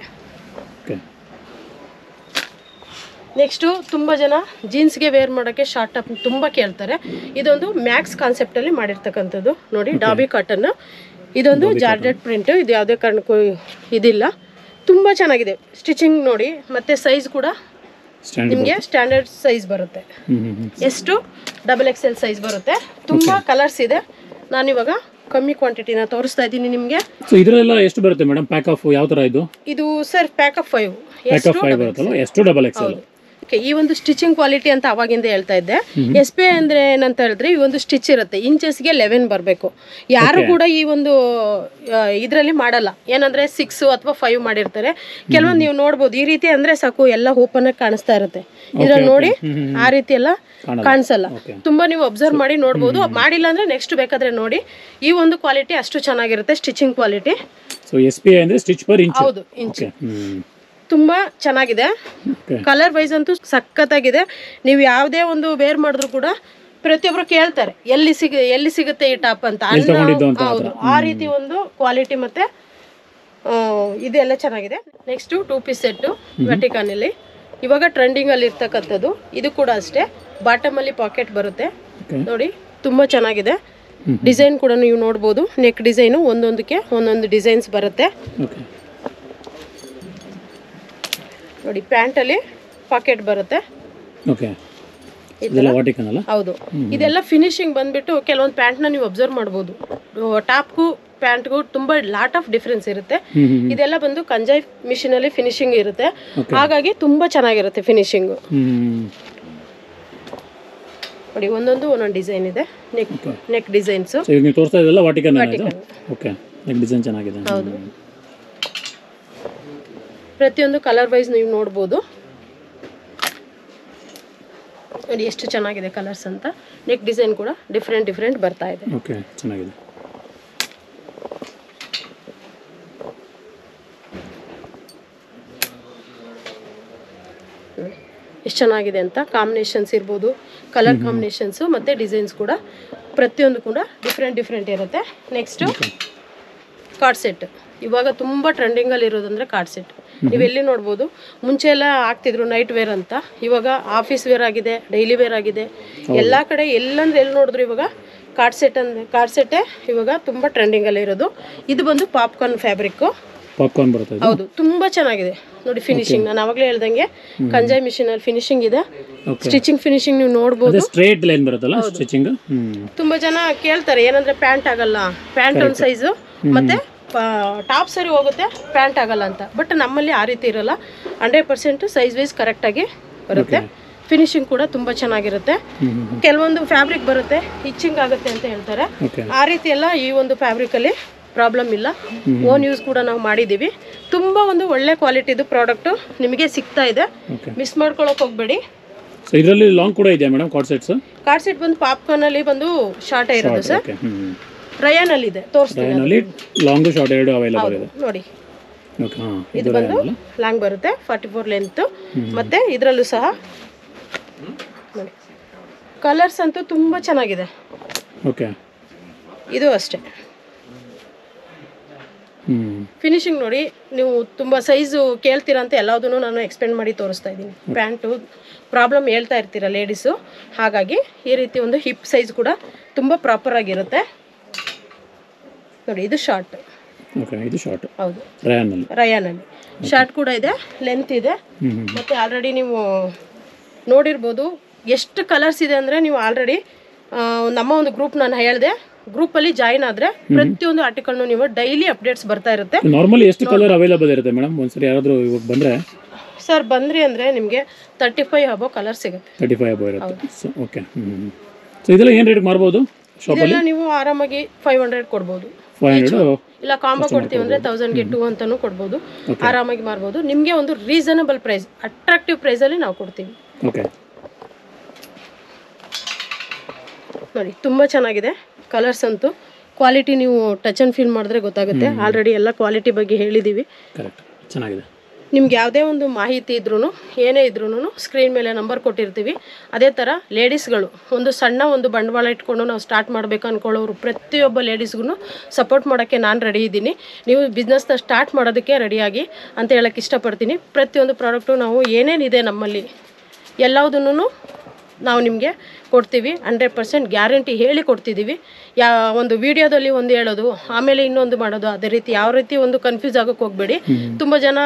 S1: ನೆಕ್ಸ್ಟು ತುಂಬ ಜನ ಜೀನ್ಸ್ಗೆ ವೇರ್ ಮಾಡೋಕ್ಕೆ ಶಾರ್ಟ್ ಟಾಪ್ ತುಂಬ ಕೇಳ್ತಾರೆ. ಇದೊಂದು ಮ್ಯಾಕ್ಸ್ ಕಾನ್ಸೆಪ್ಟಲ್ಲಿ ಮಾಡಿರ್ತಕ್ಕಂಥದ್ದು. ನೋಡಿ, ಡಾಬಿ ಕಾಟನ್. ಇದೊಂದು ಜಾರ್ಜೆಟ್ ಪ್ರಿಂಟು. ಇದು ಯಾವುದೇ ಕಾರಣಕ್ಕೂ ಇದಿಲ್ಲ. ತುಂಬ ಚೆನ್ನಾಗಿದೆ. ಸ್ಟಿಚಿಂಗ್ ನೋಡಿ, ಮತ್ತು ಸೈಜ್ ಕೂಡ ನಿಮಗೆ ಸ್ಟ್ಯಾಂಡರ್ಡ್ ಸೈಜ್ ಬರುತ್ತೆ. ಎಷ್ಟು XXL ಸೈಜ್ ಬರುತ್ತೆ. ತುಂಬ ಕಲರ್ಸ್ ಇದೆ. ನಾನಿವಾಗ ಕಮ್ಮಿ ಕ್ವಾಂಟಿಟಿನ ತೋರಿಸ್ತಾ ಇದ್ದೀನಿ ನಿಮಗೆ.
S2: ಇದರೆಲ್ಲ ಎಷ್ಟು ಬರುತ್ತೆ ಮೇಡಮ್? ಪ್ಯಾಕ್ ಆಫ್ ಯಾವ ಥರ ಇದು
S1: ಸರ್ ಪ್ಯಾಕ್ ಆಫ್ 5.
S2: ಎಷ್ಟು XXL?
S1: ಈ ಒಂದು ಸ್ಟಿಚಿಂಗ್ ಕ್ವಾಲಿಟಿ ಅಂತ ಅವಾಗಿಂದ ಹೇಳ್ತಾ ಇದ್ದೆ. SP ಅಂದ್ರೆ ಏನಂತ ಹೇಳಿದ್ರೆ, ಈ ಒಂದು ಸ್ಟಿಚ್ ಇರುತ್ತೆ, ಇಂಚಸ್ಗೆ 11 ಬರಬೇಕು. ಯಾರು ಕೂಡ ಈ ಒಂದು ಇದರಲ್ಲಿ ಮಾಡಲ್ಲ. ಏನಂದ್ರೆ 6 ಅಥವಾ 5 ಮಾಡಿರ್ತಾರೆ. ಕೆಲವೊಂದು ನೀವು ನೋಡ್ಬೋದು, ಈ ರೀತಿ ಅಂದ್ರೆ ಸಾಕು ಎಲ್ಲ ಓಪನ್ ಆಗಿ ಕಾಣಿಸ್ತಾ ಇರುತ್ತೆ. ಇದ್ರಲ್ಲಿ ನೋಡಿ, ಆ ರೀತಿ ಎಲ್ಲ ಕಾಣಿಸಲ್ಲ. ತುಂಬಾ ನೀವು ಅಬ್ಸರ್ವ್ ಮಾಡಿ ನೋಡ್ಬೋದು. ಮಾಡಿಲ್ಲ ಅಂದ್ರೆ ನೆಕ್ಸ್ಟ್ ಬೇಕಾದ್ರೆ ನೋಡಿ. ಈ ಒಂದು ಕ್ವಾಲಿಟಿ ಅಷ್ಟು ಚೆನ್ನಾಗಿರುತ್ತೆ, ಸ್ಟಿಚಿಂಗ್ ಕ್ವಾಲಿಟಿ.
S2: SP ಅಂದ್ರೆ ಸ್ಟಿಚ್ ಪರ್ ಇಂಚ್.
S1: ಹೌದು, ಇಂಚ್. ತುಂಬ ಚೆನ್ನಾಗಿದೆ.
S2: ಓಕೆ
S1: ಕಲರ್ ವೈಸ್ ಅಂತೂ ಸಖತ್ತಾಗಿದೆ. ನೀವು ಯಾವುದೇ ಒಂದು ವೇರ್ ಮಾಡಿದ್ರು ಕೂಡ ಪ್ರತಿಯೊಬ್ಬರು ಕೇಳ್ತಾರೆ ಎಲ್ಲಿ ಸಿಗುತ್ತೆ ಈ ಟಾಪ್ ಅಂತ. ಹೌದು, ಆ ರೀತಿ ಒಂದು ಕ್ವಾಲಿಟಿ ಮತ್ತು ಇದೆಲ್ಲ ಚೆನ್ನಾಗಿದೆ. ನೆಕ್ಸ್ಟು 2 ಪೀಸ್ ಸೆಟ್ಟು ವೆಟಿಕಾನಲ್ಲಿ ಇವಾಗ ಟ್ರೆಂಡಿಂಗಲ್ಲಿ ಇರ್ತಕ್ಕಂಥದ್ದು. ಇದು ಕೂಡ ಅಷ್ಟೇ, ಬಾಟಮಲ್ಲಿ ಪಾಕೆಟ್ ಬರುತ್ತೆ ನೋಡಿ, ತುಂಬ ಚೆನ್ನಾಗಿದೆ. ಡಿಸೈನ್ ಕೂಡ ನೀವು ನೋಡ್ಬೋದು, ನೆಕ್ ಡಿಸೈನು ಒಂದೊಂದಕ್ಕೆ ಒಂದೊಂದು ಡಿಸೈನ್ಸ್ ಬರುತ್ತೆ ನೋಡಿ. ಪ್ಯಾಂಟಲ್ಲಿ ಪಾಕೆಟ್ ಬರುತ್ತೆ.
S2: ಓಕೆ, ಇದೆಲ್ಲ ವಾಟಿಕನ್ ಅಲ್ಲ?
S1: ಹೌದು. ಇದೆಲ್ಲ ಫಿನಿಶಿಂಗ್ ಬಂದ್ಬಿಟ್ಟು ಕೆಲವೊಂದು ಪ್ಯಾಂಟ್ನ ನೀವು ಅಬ್ಸರ್ವ್ ಮಾಡ್ಬೋದು, ಟಾಪ್ಗೂ ಪ್ಯಾಂಟ್ಗೂ ತುಂಬ ಲಾಟ್ ಆಫ್ ಡಿಫ್ರೆನ್ಸ್ ಇರುತ್ತೆ. ಇದೆಲ್ಲ ಬಂದು ಕಂಜಾಯ್ ಮಿಷಿನಲ್ಲಿ ಫಿನಿಶಿಂಗ್ ಇರುತ್ತೆ, ಹಾಗಾಗಿ ತುಂಬ ಚೆನ್ನಾಗಿರುತ್ತೆ ಫಿನಿಶಿಂಗು ನೋಡಿ. ಒಂದೊಂದು ಡಿಸೈನ್ ಇದೆ. ನೆಕ್ ಡಿಸೈನ್ಸ್
S2: ನೀವು ತೋರಿಸ್ತಾ ಇದ್ದಲ್ಲ ವಾಟಿಕನ್. ಓಕೆ, ನೆಕ್ ಡಿಸೈನ್ ಚೆನ್ನಾಗಿದೆ.
S1: ಹೌದು, ಪ್ರತಿಯೊಂದು ಕಲರ್ ವೈಸ್ ನೀವು ನೋಡ್ಬೋದು ನೋಡಿ ಎಷ್ಟು ಚೆನ್ನಾಗಿದೆ ಕಲರ್ಸ್ ಅಂತ. ನೆಕ್ ಡಿಸೈನ್ ಕೂಡ ಡಿಫ್ರೆಂಟ್ ಬರ್ತಾ ಇದೆ.
S2: ಓಕೆ, ಚೆನ್ನಾಗಿದೆ.
S1: ಎಷ್ಟು ಚೆನ್ನಾಗಿದೆ ಅಂತ. ಕಾಂಬಿನೇಷನ್ಸ್ ಇರ್ಬೋದು, ಕಲರ್ ಕಾಂಬಿನೇಷನ್ಸು ಮತ್ತು ಡಿಸೈನ್ಸ್ ಕೂಡ ಪ್ರತಿಯೊಂದು ಕೂಡ ಡಿಫ್ರೆಂಟ್ ಇರುತ್ತೆ. Next card set. ಇವಾಗ ತುಂಬ ಟ್ರೆಂಡಿಂಗಲ್ಲಿ ಇರೋದಂದರೆ ಕಾರ್ಡ್ ಸೆಟ್. ನೀವೆಲ್ಲಿ ನೋಡ್ಬೋದು, ಮುಂಚೆ ಎಲ್ಲ ಹಾಕ್ತಿದ್ರು ನೈಟ್ ವೇರ್ ಅಂತ, ಇವಾಗ ಆಫೀಸ್ ವೇರ್ ಆಗಿದೆ, ಡೈಲಿ ವೇರ್ ಆಗಿದೆ. ಎಲ್ಲ ಕಡೆ ಎಲ್ಲಂದ್ರೆ ಎಲ್ಲಿ ನೋಡಿದ್ರು ಇವಾಗ ಕಾರ್ಡ್ ಸೆಟ್ಟೇ ಇವಾಗ ತುಂಬ ಟ್ರೆಂಡಿಂಗಲ್ಲಿ ಇರೋದು. ಇದು ಬಂದು ಪಾಪ್ಕಾರ್ನ್ ಫ್ಯಾಬ್ರಿಕ್ಕು.
S2: ಪಾಪ್ಕಾರ್ನ್ ಬರುತ್ತೆ.
S1: ಹೌದು, ತುಂಬ ಚೆನ್ನಾಗಿದೆ ನೋಡಿ ಫಿನಿಶಿಂಗ್. ನಾನು ಆವಾಗಲೇ ಹೇಳ್ದಂಗೆ ಕಂಜಾಯ್ ಮಿಷಿನಲ್ಲಿ ಫಿನಿಶಿಂಗ್ ಇದೆ. ಸ್ಟಿಚಿಂಗ್ ಫಿನಿಶಿಂಗ್ ನೀವು ನೋಡ್ಬೋದು.
S2: ಸ್ಟ್ರೇಟ್ ಲೈನ್ ಬರುತ್ತಲ್ಲ ಸ್ಟಿಚಿಂಗ್.
S1: ತುಂಬ ಜನ ಕೇಳ್ತಾರೆ ಏನಂದ್ರೆ ಪ್ಯಾಂಟ್ ಆಗಲ್ಲ, ಪ್ಯಾಂಟ್ ಒಂದು ಸೈಜು ಮತ್ತೆ ಟಾಪ್ ಸರಿ ಹೋಗುತ್ತೆ, ಪ್ಯಾಂಟ್ ಆಗಲ್ಲ ಅಂತ. ಬಟ್ ನಮ್ಮಲ್ಲಿ ಆ ರೀತಿ ಇರಲ್ಲ, 100% ಸೈಜ್ ವೈಸ್ ಕರೆಕ್ಟಾಗಿ ಬರುತ್ತೆ. ಫಿನಿಶಿಂಗ್ ಕೂಡ ತುಂಬ ಚೆನ್ನಾಗಿರುತ್ತೆ. ಕೆಲವೊಂದು ಫ್ಯಾಬ್ರಿಕ್ ಬರುತ್ತೆ ಇಚ್ಚಿಂಗ್ ಆಗುತ್ತೆ ಅಂತ ಹೇಳ್ತಾರೆ, ಆ ರೀತಿ ಎಲ್ಲ ಈ ಒಂದು ಫ್ಯಾಬ್ರಿಕಲ್ಲಿ ಪ್ರಾಬ್ಲಮ್ ಇಲ್ಲ. ಓನ್ ಯೂಸ್ ಕೂಡ ನಾವು ಮಾಡಿದ್ದೀವಿ. ತುಂಬ ಒಂದು ಒಳ್ಳೆ ಕ್ವಾಲಿಟಿದು ಪ್ರಾಡಕ್ಟು ನಿಮಗೆ ಸಿಗ್ತಾ ಇದೆ, ಮಿಸ್ ಮಾಡ್ಕೊಳ್ಳೋಕೆ ಹೋಗಬೇಡಿ.
S2: ಇದರಲ್ಲಿ ಲಾಂಗ್ ಕೂಡ ಇದೆಯಾ madam card sets?
S1: Card set ಬಂದು ಪಾಪ್ಕಾರ್ನಲ್ಲಿ ಬಂದು ಶಾರ್ಟೇ ಇರೋದು ಸರ್. ರಯಾನಲ್ಲಿ ಇದೆ, ತೋರಿಸ್ತೀನಿ.
S2: ಲಾಂಗ್ ಶಾರ್ಟ್ ಎರಡು ಅವೈಲೇಬಲ್ ಇದೆ
S1: ನೋಡಿ. ಇದು ಬಂದು ಲಾಂಗ್ ಬರುತ್ತೆ, 44 ಲೆಂತ್. ಮತ್ತೆ ಇದರಲ್ಲೂ ಸಹ ನೋಡಿ ಕಲರ್ಸ್ ಅಂತೂ ತುಂಬ ಚೆನ್ನಾಗಿದೆ.
S2: ಓಕೆ,
S1: ಇದು ಅಷ್ಟೇ. ಫಿನಿಶಿಂಗ್ ನೋಡಿ, ನೀವು ತುಂಬ ಸೈಜು ಕೇಳ್ತೀರಾ ಅಂತ ಎಲ್ಲದನ್ನು ನಾನು ಎಕ್ಸ್ಪ್ಲೇನ್ ಮಾಡಿ ತೋರಿಸ್ತಾ ಇದ್ದೀನಿ. ಪ್ಯಾಂಟು ಪ್ರಾಬ್ಲಮ್ ಹೇಳ್ತಾ ಇರ್ತೀರ ಲೇಡೀಸು, ಹಾಗಾಗಿ ಈ ರೀತಿ ಒಂದು ಹಿಪ್ ಸೈಜ್ ಕೂಡ ತುಂಬ ಪ್ರಾಪರಾಗಿರುತ್ತೆ ನೋಡಿ. ಇದು ಶಾರ್ಟ್.
S2: ಓಕೆ, ಇದು ಶಾರ್ಟ್.
S1: ಹೌದು,
S2: ರಯಾನಲ್ಲಿ
S1: ಶಾರ್ಟ್ ಕೂಡ ಇದೆ, ಲೆಂತ್ ಇದೆ. ಮತ್ತು ಆಲ್ರೆಡಿ ನೀವು ನೋಡಿರ್ಬೋದು ಎಷ್ಟು ಕಲರ್ಸ್ ಇದೆ ಅಂದರೆ, ನೀವು ಆಲ್ರೆಡಿ ನಮ್ಮ ಒಂದು ಗ್ರೂಪ್ ನಾನು ಹೇಳಿದೆ, ಗ್ರೂಪಲ್ಲಿ ಜಾಯಿನ್ ಆದರೆ ಪ್ರತಿಯೊಂದು ಆರ್ಟಿಕಲ್ನು ನೀವು ಡೈಲಿ ಅಪ್ಡೇಟ್ಸ್ ಬರ್ತಾ ಇರುತ್ತೆ.
S2: ನಾರ್ಮಲಿ ಎಷ್ಟು ಕಲರ್ ಅವೈಲೇಬಲ್ ಇರುತ್ತೆ ಮೇಡಮ್? ಒಂದ್ಸರಿ ಯಾರಾದರೂ ಇವಾಗ ಬಂದರೆ
S1: ಸರ್ ಬಂದ್ರಿ ಅಂದರೆ ನಿಮಗೆ 35 ಅಬೋ ಕಲರ್ ಸಿಗುತ್ತೆ.
S2: 35 ಅಬೋ ಇರುತ್ತೆ. ಓಕೆ, ಸೊ ಇದೆಲ್ಲ ಏನು ರೇಟ್ ಮಾರ್ಬೋದು ಶಾಪಲ್ಲಿ?
S1: ಇದೆಲ್ಲ ನೀವು ಆರಾಮಾಗಿ 500 ಕೊಡ್ಬೋದು.
S2: 500
S1: ಇಲ್ಲ ಕಾಂಬೋ ಕೊಡ್ತೀವಿ ಅಂದರೆ 1000ಗೆ 2 ಅಂತಾನೂ ಕೊಡ್ಬೋದು, ಆರಾಮಾಗಿ ಮಾರ್ಬೋದು. ನಿಮಗೆ ಒಂದು ರೀಸನಬಲ್ ಪ್ರೈಸ್, ಅಟ್ರಾಕ್ಟಿವ್ ಪ್ರೈಸಲ್ಲಿ ನಾವು ಕೊಡ್ತೀವಿ.
S2: ಓಕೆ
S1: ನೋಡಿ, ತುಂಬ ಚೆನ್ನಾಗಿದೆ ಕಲರ್ಸ್ ಅಂತೂ. ಕ್ವಾಲಿಟಿ ನೀವು ಟಚ್ ಆ್ಯಂಡ್ ಫೀಲ್ ಮಾಡಿದ್ರೆ ಗೊತ್ತಾಗುತ್ತೆ. ಆಲ್ರೆಡಿ ಎಲ್ಲ ಕ್ವಾಲಿಟಿ ಬಗ್ಗೆ ಹೇಳಿದ್ದೀವಿ.
S2: ಕರೆಕ್ಟ್, ಚೆನ್ನಾಗಿದೆ.
S1: ನಿಮ್ಗೆ ಯಾವುದೇ ಒಂದು ಮಾಹಿತಿ ಇದ್ರೂ ಏನೇ ಇದ್ರೂ ಸ್ಕ್ರೀನ್ ಮೇಲೆ ನಂಬರ್ ಕೊಟ್ಟಿರ್ತೀವಿ. ಅದೇ ಥರ ಲೇಡೀಸ್ಗಳು ಒಂದು ಸಣ್ಣ ಒಂದು ಬಂಡವಾಳ ಇಟ್ಕೊಂಡು ನಾವು ಸ್ಟಾರ್ಟ್ ಮಾಡಬೇಕು ಅಂದ್ಕೊಳ್ಳೋರು ಪ್ರತಿಯೊಬ್ಬ ಲೇಡೀಸ್ಗೂ ಸಪೋರ್ಟ್ ಮಾಡೋಕ್ಕೆ ನಾನು ರೆಡಿ ಇದ್ದೀನಿ. ನೀವು ಬಿಸ್ನೆಸ್ನ ಸ್ಟಾರ್ಟ್ ಮಾಡೋದಕ್ಕೆ ರೆಡಿಯಾಗಿ ಅಂತ ಹೇಳೋಕ್ಕೆ ಇಷ್ಟಪಡ್ತೀನಿ. ಪ್ರತಿಯೊಂದು ಪ್ರಾಡಕ್ಟು ನಾವು ಏನೇನಿದೆ ನಮ್ಮಲ್ಲಿ ಎಲ್ಲದನ್ನೂ ನಾವು ನಿಮಗೆ ಕೊಡ್ತೀವಿ. 100% ಗ್ಯಾರಂಟಿ ಹೇಳಿ ಕೊಡ್ತಿದ್ದೀವಿ. ಒಂದು ವಿಡಿಯೋದಲ್ಲಿ ಒಂದು ಹೇಳೋದು ಆಮೇಲೆ ಇನ್ನೊಂದು ಮಾಡೋದು, ಅದೇ ರೀತಿ ಯಾವ ರೀತಿ ಒಂದು ಕನ್ಫ್ಯೂಸ್ ಆಗೋಕ್ಕೆ ಹೋಗಬೇಡಿ. ತುಂಬ ಜನ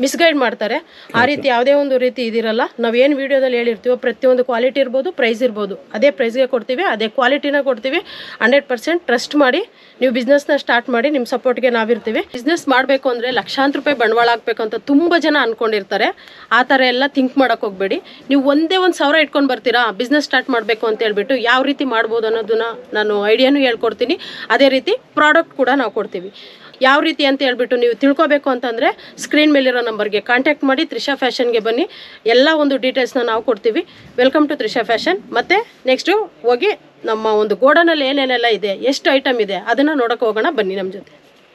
S1: ಮಿಸ್ಗೈಡ್ ಮಾಡ್ತಾರೆ. ಆ ರೀತಿ ಯಾವುದೇ ಒಂದು ರೀತಿ ಇದಿರಲ್ಲ. ನಾವೇನು ವಿಡಿಯೋದಲ್ಲಿ ಹೇಳಿರ್ತೀವೋ ಪ್ರತಿಯೊಂದು ಕ್ವಾಲಿಟಿ ಇರ್ಬೋದು, ಪ್ರೈಸ್ ಇರ್ಬೋದು, ಅದೇ ಪ್ರೈಸ್ಗೆ ಕೊಡ್ತೀವಿ, ಅದೇ ಕ್ವಾಲಿಟಿನ ಕೊಡ್ತೀವಿ. 100% ಟ್ರಸ್ಟ್ ಮಾಡಿ ನೀವು ಬಿಸ್ನೆಸ್ನ ಸ್ಟಾರ್ಟ್ ಮಾಡಿ. ನಿಮ್ಮ ಸಪೋರ್ಟ್ಗೆ ನಾವಿರ್ತೀವಿ. ಬಿಸ್ನೆಸ್ ಮಾಡಬೇಕು ಅಂದರೆ ಲಕ್ಷಾಂತರ ರೂಪಾಯಿ ಬಂಡವಾಳ ಹಾಕಬೇಕು ಅಂತ ತುಂಬ ಜನ ಅಂದ್ಕೊಂಡಿರ್ತಾರೆ. ಆ ಥರ ಎಲ್ಲ ಥಿಂಕ್ ಮಾಡೋಕ್ಕೆ ಹೋಗಬೇಡಿ. ನೀವು ಒಂದೇ 1,000 ಇಟ್ಕೊಂಡು ಬರ್ತೀರಾ ಬಿಸ್ನೆಸ್ ಸ್ಟಾರ್ಟ್ ಮಾಡಬೇಕು ಅಂತ ಹೇಳ್ಬಿಟ್ಟು, ಯಾವ ರೀತಿ ಮಾಡ್ಬೋದು ಅನ್ನೋದನ್ನ ನಾನು ಐಡಿಯಾನು ಹೇಳ್ಕೊಡ್ತೀನಿ. ಅದೇ ರೀತಿ ಪ್ರಾಡಕ್ಟ್ ಕೂಡ ನಾವು ಕೊಡ್ತೀವಿ. ಯಾವ ರೀತಿ ಅಂತ ಹೇಳ್ಬಿಟ್ಟು ನೀವು ತಿಳ್ಕೊಬೇಕು ಅಂತಂದರೆ ಸ್ಕ್ರೀನ್ ಮೇಲಿರೋ ನಂಬರ್ಗೆ ಕಾಂಟ್ಯಾಕ್ಟ್ ಮಾಡಿ. ತ್ರಿಷಾ ಫ್ಯಾಷನ್ಗೆ ಬನ್ನಿ, ಎಲ್ಲ ಒಂದು ಡೀಟೇಲ್ಸ್ನ ನಾವು ಕೊಡ್ತೀವಿ. Welcome to Trisha fashion. ಮತ್ತು ನೆಕ್ಸ್ಟು ಹೋಗಿ ನಮ್ಮ ಒಂದು ಗೋಡನಲ್ಲಿ ಏನೇನೆಲ್ಲ ಇದೆ, ಎಷ್ಟು ಐಟಮ್ ಇದೆ ಅದನ್ನು ನೋಡೋಕೆ ಹೋಗೋಣ ಬನ್ನಿ ನಮ್ಮ ಜೊತೆ.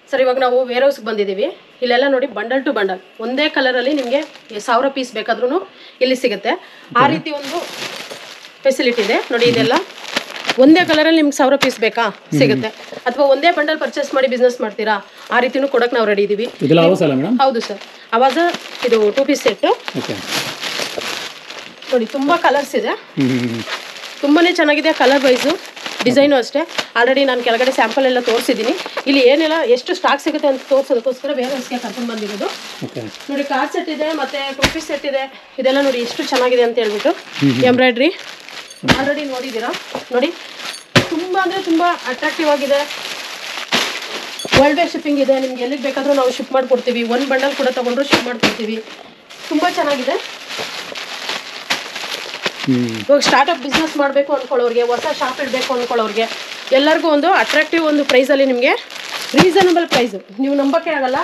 S1: ಸರ್ ಇವಾಗ ನಾವು ವೇರ್ ಹೌಸ್ಗೆ ಬಂದಿದ್ದೀವಿ. ಇಲ್ಲೆಲ್ಲ ನೋಡಿ ಬಂಡಲ್ ಟು ಬಂಡಲ್ ಒಂದೇ ಕಲರಲ್ಲಿ ನಿಮಗೆ 1000 ಪೀಸ್ ಬೇಕಾದ್ರೂ ಇಲ್ಲಿ ಸಿಗುತ್ತೆ. ಆ ರೀತಿ ಒಂದು ಫೆಸಿಲಿಟಿ ಇದೆ ನೋಡಿ. ಇದೆಲ್ಲ ಒಂದೇ ಕಲರಲ್ಲಿ ನಿಮ್ಗೆ 1000 ಪೀಸ್ ಬೇಕಾ ಸಿಗುತ್ತೆ. ಅಥವಾ ಒಂದೇ ಬಂಡಲ್ ಪರ್ಚೇಸ್ ಮಾಡಿ ಬಿಸ್ನೆಸ್ ಮಾಡ್ತೀರಾ ಆ ರೀತಿನೂ ಕೊಡಕ್ಕೆ ನಾವು ರೆಡಿ ಇದ್ದೀವಿ. ಹೌದು ಸರ್, ಅವಾಗ ಇದು 2 ಪೀಸ್ ಸೆಟ್ ನೋಡಿ. ತುಂಬ ಕಲರ್ಸ್ ಇದೆ, ತುಂಬಾ ಚೆನ್ನಾಗಿದೆ ಕಲರ್ ವೈಸು, ಡಿಸೈನು ಅಷ್ಟೇ. ಆಲ್ರೆಡಿ ನಾನು ಕೆಳಗಡೆ ಸ್ಯಾಂಪಲ್ ಎಲ್ಲ ತೋರಿಸಿದ್ದೀನಿ. ಇಲ್ಲಿ ಏನೆಲ್ಲ ಎಷ್ಟು ಸ್ಟಾಕ್ ಸಿಗುತ್ತೆ ಅಂತ ತೋರಿಸೋದಕ್ಕೋಸ್ಕರ ಬೇರೆ ಹೊಸಗೆ ಕರ್ಕೊಂಡು ಬಂದಿರೋದು. ನೋಡಿ ಕಾರ್ಡ್ ಸೆಟ್ ಇದೆ, ಮತ್ತೆ 2 ಪೀಸ್ ಸೆಟ್ ಇದೆ. ಇದೆಲ್ಲ ನೋಡಿ ಎಷ್ಟು ಚೆನ್ನಾಗಿದೆ ಅಂತ ಹೇಳ್ಬಿಟ್ಟು ಎಂಬ್ರಾಯ್ಡ್ರಿ ಆಲ್ರೆಡಿ ನೋಡಿದ್ದೀರಾ ನೋಡಿ. ತುಂಬ ಅಂದರೆ ತುಂಬ ಅಟ್ರಾಕ್ಟಿವ್ ಆಗಿದೆ. ವರ್ಲ್ಡ್ ವೈಡ್ ಶಿಪ್ಪಿಂಗ್ ಇದೆ, ನಿಮ್ಗೆ ಎಲ್ಲಿಗೆ ಬೇಕಾದರೂ ನಾವು ಶಿಪ್ ಮಾಡಿಕೊಡ್ತೀವಿ. ಒಂದು ಬಂಡಲ್ ಕೂಡ ತೊಗೊಂಡ್ರು ಶಿಪ್ ಮಾಡಿಕೊಡ್ತೀವಿ. ತುಂಬ ಚೆನ್ನಾಗಿದೆ. ಇವಾಗ ಸ್ಟಾರ್ಟಪ್ ಬಿಸ್ನೆಸ್ ಮಾಡಬೇಕು ಅಂದ್ಕೊಳ್ಳೋರಿಗೆ, ಹೊಸ ಶಾಪ್ ಇಡಬೇಕು ಅಂದ್ಕೊಳ್ಳೋರಿಗೆ ಎಲ್ಲರಿಗೂ ಒಂದು ಅಟ್ರಾಕ್ಟಿವ್ ಒಂದು ಪ್ರೈಸಲ್ಲಿ ನಿಮಗೆ ರೀಸನಬಲ್ ಪ್ರೈಸ್, ನೀವು ನಂಬಕ್ಕೆ ಆಗಲ್ಲ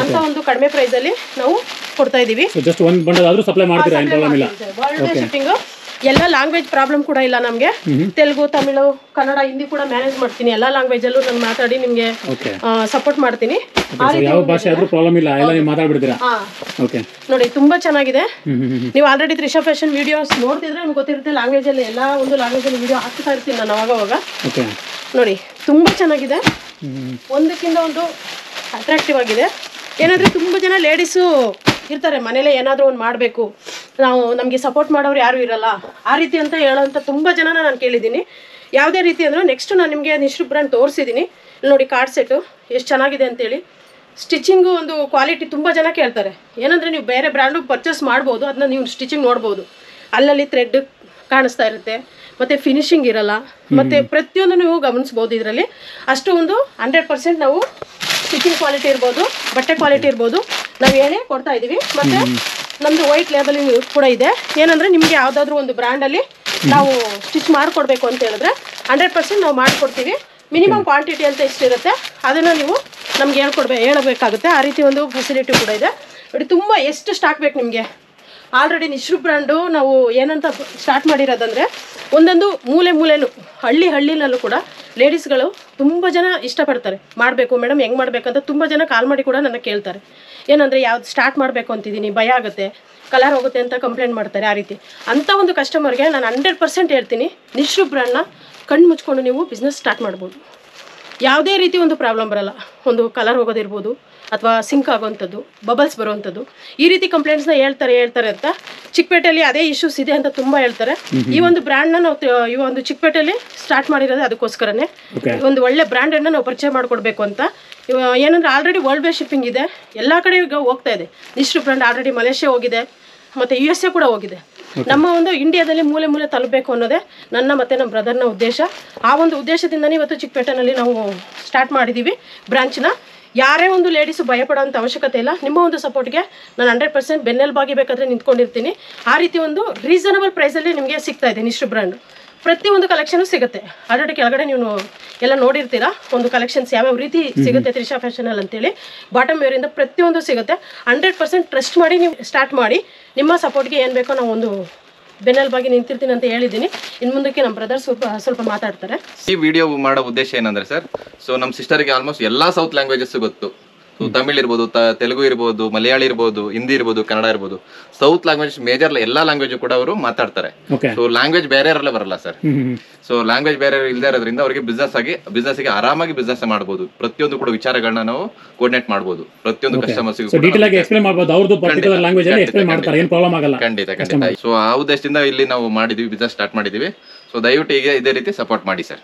S1: ಅಂತ ಒಂದು ಕಡಿಮೆ ಪ್ರೈಸಲ್ಲಿ ನಾವು ಕೊಡ್ತಾ ಇದ್ದೀವಿ. ವರ್ಲ್ಡ್ ವೈಡ್ ಶಿಪ್ಪಿಂಗು ಎಲ್ಲ ಲ್ಯಾಂಗ್ವೇಜ್ ಪ್ರಾಬ್ಲಮ್ ಕೂಡ ಇಲ್ಲ ನಮಗೆ. ತೆಲುಗು, ತಮಿಳು, ಕನ್ನಡ, ಹಿಂದಿ ಕೂಡ ಮ್ಯಾನೇಜ್ ಮಾಡ್ತೀನಿ. ಎಲ್ಲ ಲ್ಯಾಂಗ್ವೇಜಲ್ಲೂ ನಾನು ಮಾತಾಡಿ ನಿಮಗೆ ಸಪೋರ್ಟ್ ಮಾಡ್ತೀನಿ. ನೋಡಿ ತುಂಬಾ ಚೆನ್ನಾಗಿದೆ. ನೀವು ಆಲ್ರೆಡಿ ತ್ರಿಷಾ ಫ್ಯಾಷನ್ ವಿಡಿಯೋಸ್ ನೋಡ್ತಿದ್ರೆ ನಿಮ್ಗೆ ಗೊತ್ತಿರುತ್ತೆ. ಲ್ಯಾಂಗ್ವೇಜಲ್ಲಿ ಎಲ್ಲ ಒಂದು ಲ್ಯಾಂಗ್ವೇಜಲ್ಲಿ ವಿಡಿಯೋ ಹಾಕ್ತಾ ಇರ್ತೀನಿ ನಾನು ಅವಾಗ. ನೋಡಿ ತುಂಬಾ ಚೆನ್ನಾಗಿದೆ, ಒಂದಕ್ಕಿಂತ ಒಂದು ಅಟ್ರಾಕ್ಟಿವ್ ಆಗಿದೆ. ಏನಂದ್ರೆ ತುಂಬ ಜನ ಲೇಡೀಸು ಇರ್ತಾರೆ ಮನೇಲೆ ಏನಾದರೂ ಒಂದು ಮಾಡಬೇಕು, ನಾವು ನಮಗೆ ಸಪೋರ್ಟ್ ಮಾಡೋರು ಯಾರೂ ಇರಲ್ಲ ಆ ರೀತಿ ಅಂತ ಹೇಳೋಂಥ ತುಂಬ ಜನನ ನಾನು ಕೇಳಿದ್ದೀನಿ. ಯಾವುದೇ ರೀತಿ ಅಂದರೆ ನೆಕ್ಸ್ಟ್ ನಾನು ನಿಮಗೆ ನಿಶ್ರು ಬ್ರ್ಯಾಂಡ್ ತೋರಿಸಿದ್ದೀನಿ. ನೋಡಿ ಕಾರ್ಡ್ ಸೆಟ್ಟು ಎಷ್ಟು ಚೆನ್ನಾಗಿದೆ ಅಂತೇಳಿ. ಸ್ಟಿಚಿಂಗು ಒಂದು ಕ್ವಾಲಿಟಿ ತುಂಬ ಜನ ಕೇಳ್ತಾರೆ. ಏನಂದರೆ ನೀವು ಬೇರೆ ಬ್ರ್ಯಾಂಡು ಪರ್ಚೇಸ್ ಮಾಡ್ಬೋದು, ಅದನ್ನ ನೀವು ಸ್ಟಿಚಿಂಗ್ ನೋಡ್ಬೋದು. ಅಲ್ಲಲ್ಲಿ ಥ್ರೆಡ್ ಕಾಣಿಸ್ತಾ ಇರುತ್ತೆ, ಮತ್ತು ಫಿನಿಶಿಂಗ್ ಇರಲ್ಲ, ಮತ್ತು ಪ್ರತಿಯೊಂದು ನೀವು ಗಮನಿಸ್ಬೋದು. ಇದರಲ್ಲಿ ಅಷ್ಟು ಒಂದು 100% ನಾವು ಸ್ಟಿಚಿಂಗ್ ಕ್ವಾಲಿಟಿ ಇರ್ಬೋದು, ಬಟ್ಟೆ ಕ್ವಾಲಿಟಿ ಇರ್ಬೋದು, ನಾವು ಹೇಳಿ ಕೊಡ್ತಾ ಇದ್ದೀವಿ. ಮತ್ತು ನಮ್ಮದು ವೈಟ್ ಲೇಬಲಿಂಗ್ ಕೂಡ ಇದೆ. ಏನಂದರೆ ನಿಮಗೆ ಯಾವುದಾದ್ರೂ ಒಂದು ಬ್ರ್ಯಾಂಡಲ್ಲಿ ನಾವು ಸ್ಟಿಚ್ ಮಾಡಿಕೊಡ್ಬೇಕು ಅಂತ ಹೇಳಿದ್ರೆ 100% ನಾವು ಮಾಡಿಕೊಡ್ತೀವಿ. ಮಿನಿಮಮ್ ಕ್ವಾಂಟಿಟಿ ಅಂತ ಎಷ್ಟಿರುತ್ತೆ ಅದನ್ನು ನೀವು ನಮ್ಗೆ ಹೇಳಬೇಕಾಗುತ್ತೆ. ಆ ರೀತಿ ಒಂದು ಫೆಸಿಲಿಟಿ ಕೂಡ ಇದೆ ನೋಡಿ. ತುಂಬ ಎಷ್ಟು ಸ್ಟಾಕ್ ಬೇಕು ನಿಮಗೆ. ಆಲ್ರೆಡಿ ನಿಶ್ರು ಬ್ರ್ಯಾಂಡು ನಾವು ಏನಂತ ಸ್ಟಾರ್ಟ್ ಮಾಡಿರೋದಂದರೆ ಒಂದೊಂದು ಮೂಲೆನೂ ಹಳ್ಳಿನಲ್ಲೂ ಕೂಡ ಲೇಡೀಸ್ಗಳು ತುಂಬ ಜನ ಇಷ್ಟಪಡ್ತಾರೆ. ಮಾಡಬೇಕು ಮೇಡಮ್, ಹೆಂಗೆ ಮಾಡಬೇಕಂತ ತುಂಬ ಜನ ಕಾಲ್ ಮಾಡಿ ಕೂಡ ನನ್ನ ಕೇಳ್ತಾರೆ. ಏನಂದರೆ ಯಾವ್ದು ಸ್ಟಾರ್ಟ್ ಮಾಡಬೇಕು ಅಂತಿದ್ದೀನಿ, ಭಯ ಆಗುತ್ತೆ, ಕಲರ್ ಹೋಗುತ್ತೆ ಅಂತ ಕಂಪ್ಲೇಂಟ್ ಮಾಡ್ತಾರೆ. ಆ ರೀತಿ ಅಂಥ ಒಂದು ಕಸ್ಟಮರ್ಗೆ ನಾನು 100% ಹೇಳ್ತೀನಿ, ನಿಶ್ರು ಬ್ರ್ಯಾಂಡ್ನ ಕಣ್ಣು ಮುಚ್ಕೊಂಡು ನೀವು ಬಿಸ್ನೆಸ್ ಸ್ಟಾರ್ಟ್ ಮಾಡ್ಬೋದು. ಯಾವುದೇ ರೀತಿ ಒಂದು ಪ್ರಾಬ್ಲಮ್ ಬರಲ್ಲ. ಒಂದು ಕಲರ್ ಹೋಗೋದಿರ್ಬೋದು, ಅಥವಾ ಸಿಂಕ್ ಆಗೋವಂಥದ್ದು, ಬಬಲ್ಸ್ ಬರುವಂಥದ್ದು, ಈ ರೀತಿ ಕಂಪ್ಲೇಂಟ್ಸ್ನ ಹೇಳ್ತಾರೆ ಅಂತ. ಚಿಕ್ಕಪೇಟೆಯಲ್ಲಿ ಅದೇ ಇಶ್ಯೂಸ್ ಇದೆ ಅಂತ ತುಂಬ ಹೇಳ್ತಾರೆ. ಈ ಒಂದು ಬ್ರ್ಯಾಂಡ್ನ ನಾವು ಈ ಒಂದು ಚಿಕ್ಕಪೇಟೆಯಲ್ಲಿ ಸ್ಟಾರ್ಟ್ ಮಾಡಿರೋದು ಅದಕ್ಕೋಸ್ಕರನೇ. ಒಂದು ಒಳ್ಳೆ ಬ್ರ್ಯಾಂಡನ್ನು ನಾವು ಪರಿಚಯ ಮಾಡಿಕೊಡ್ಬೇಕು ಅಂತ. ಏನಂದರೆ ಆಲ್ರೆಡಿ ವರ್ಲ್ಡ್ ವೈಡ್ ಶಿಪ್ಪಿಂಗ್ ಇದೆ, ಎಲ್ಲ ಕಡೆ ಈಗ ಹೋಗ್ತಾ ಇದೆ. ನಿಶ್ರು ಬ್ರ್ಯಾಂಡ್ ಆಲ್ರೆಡಿ ಮಲೇಷ್ಯಾ ಹೋಗಿದೆ, ಮತ್ತು USA ಕೂಡ ಹೋಗಿದೆ. ನಮ್ಮ ಒಂದು ಇಂಡಿಯಾದಲ್ಲಿ ಮೂಲೆ ತಲುಪಬೇಕು ಅನ್ನೋದೇ ನನ್ನ ಮತ್ತು ನಮ್ಮ ಬ್ರದರ್ನ ಉದ್ದೇಶ. ಆ ಒಂದು ಉದ್ದೇಶದಿಂದನೇ ಇವತ್ತು ಚಿಕ್ಕಪೇಟೆನಲ್ಲಿ ನಾವು ಸ್ಟಾರ್ಟ್ ಮಾಡಿದ್ದೀವಿ ಬ್ರಾಂಚ್ನ. ಯಾರೇ ಒಂದು ಲೇಡೀಸು ಭಯಪಡೋಂಥ ಅವಶ್ಯಕತೆ ಇಲ್ಲ. ನಿಮ್ಮ ಒಂದು ಸಪೋರ್ಟ್ಗೆ ನಾನು 100% ಬೆನ್ನೆಲುಬಾಗಿ ಬೇಕಾದರೆ ನಿಂತ್ಕೊಂಡಿರ್ತೀನಿ. ಆ ರೀತಿ ಒಂದು ರೀಸನಬಲ್ ಪ್ರೈಸಲ್ಲಿ ನಿಮಗೆ ಸಿಗ್ತಾ ಇದೆ ನಿಶ್ರು ಬ್ರ್ಯಾಂಡು. ಪ್ರತಿಯೊಂದು ಕಲೆಕ್ಷನು ಸಿಗುತ್ತೆ. ಆಲ್ರೆಡಿ ಕೆಳಗಡೆ ನೀವು ಎಲ್ಲ ನೋಡಿರ್ತೀರಾ ಒಂದು ಕಲೆಕ್ಷನ್ಸ್ ಯಾವ್ಯಾವ ರೀತಿ ಸಿಗುತ್ತೆ ತ್ರಿಷಾ ಫ್ಯಾಷನಲ್ಲಿ ಅಂತೇಳಿ. ಬಾಟಮ್ ವೇರಿಂದ ಪ್ರತಿಯೊಂದು ಸಿಗುತ್ತೆ. 100% ಟ್ರಸ್ಟ್ ಮಾಡಿ ನೀವು ಸ್ಟಾರ್ಟ್ ಮಾಡಿ. ನಿಮ್ಮ ಸಪೋರ್ಟ್ಗೆ ಏನು ಬೇಕೋ ನಾವು ಒಂದು ಬೆನ್ನೆಲುಬಾಗಿ ನಿಂತಿರ್ತೀನಿ ಅಂತ ಹೇಳಿದ್ದೀನಿ. ಇನ್ನು ಮುಂದಕ್ಕೆ ನಮ್ಮ ಬ್ರದರ್ ಸ್ವಲ್ಪ ಮಾತಾಡ್ತಾರೆ.
S3: ಈ ವಿಡಿಯೋ ಮಾಡೋ ಉದ್ದೇಶ ಏನಂದ್ರೆ ಸರ್, ಸೊ ನಮ್ಮ ಸಿಸ್ಟರ್ಗೆ ಆಲ್ಮೋಸ್ಟ್ ಎಲ್ಲಾ ಸೌತ್ ಲ್ಯಾಂಗ್ವೇಜಸ್ ಗೊತ್ತು. ಸೊ ತಮಿಳ್ ಇರ್ಬೋದು, ತೆಲುಗು ಇರ್ಬೋದು, ಮಲಯಾಳಿ ಇರ್ಬೋದು, ಹಿಂದಿ ಇರ್ಬೋದು, ಕನ್ನಡ ಇರ್ಬೋದು. ಸೌತ್ ಲ್ಯಾಂಗ್ವೇಜ್ ಮೇಜರ್ ಎಲ್ಲಾ ಲ್ಯಾಂಗ್ವೇಜ್ ಕೂಡ ಅವರು ಮಾತಾಡ್ತಾರೆ. ಸೊ ಲ್ಯಾಂಗ್ವೇಜ್ ಬೇರೆಯವರಲ್ಲೇ ಬರಲ್ಲ ಸರ್. ಸೊ ಲ್ಯಾಂಗ್ವೇಜ್ ಬೇರೆ ಇಲ್ಲದೆ ಇರೋದ್ರಿಂದ ಅವರಿಗೆ ಬಿಸ್ನೆಸ್ ಗೆ ಆರಾಮಾಗಿ ಬಿಸ್ನೆಸ್ ಮಾಡಬಹುದು. ಪ್ರತಿಯೊಂದು ಕೂಡ ವಿಚಾರಗಳನ್ನ ನಾವು ಕೋರ್ಡಿನೇಟ್ ಮಾಡಬಹುದು. ಪ್ರತಿಯೊಂದು ಕಸ್ಟಮರ್ಸ್ ಖಂಡಿತ. ಸೊ ಆ ಉದ್ದೇಶದಿಂದ ಇಲ್ಲಿ ನಾವು ಮಾಡಿದೀವಿ, ಬಿಸ್ನೆಸ್ ಸ್ಟಾರ್ಟ್ ಮಾಡಿದೀವಿ. ಸೊ ದಯವಿಟ್ಟು ಈಗ ಇದೇ ರೀತಿ ಸಪೋರ್ಟ್ ಮಾಡಿ ಸರ್.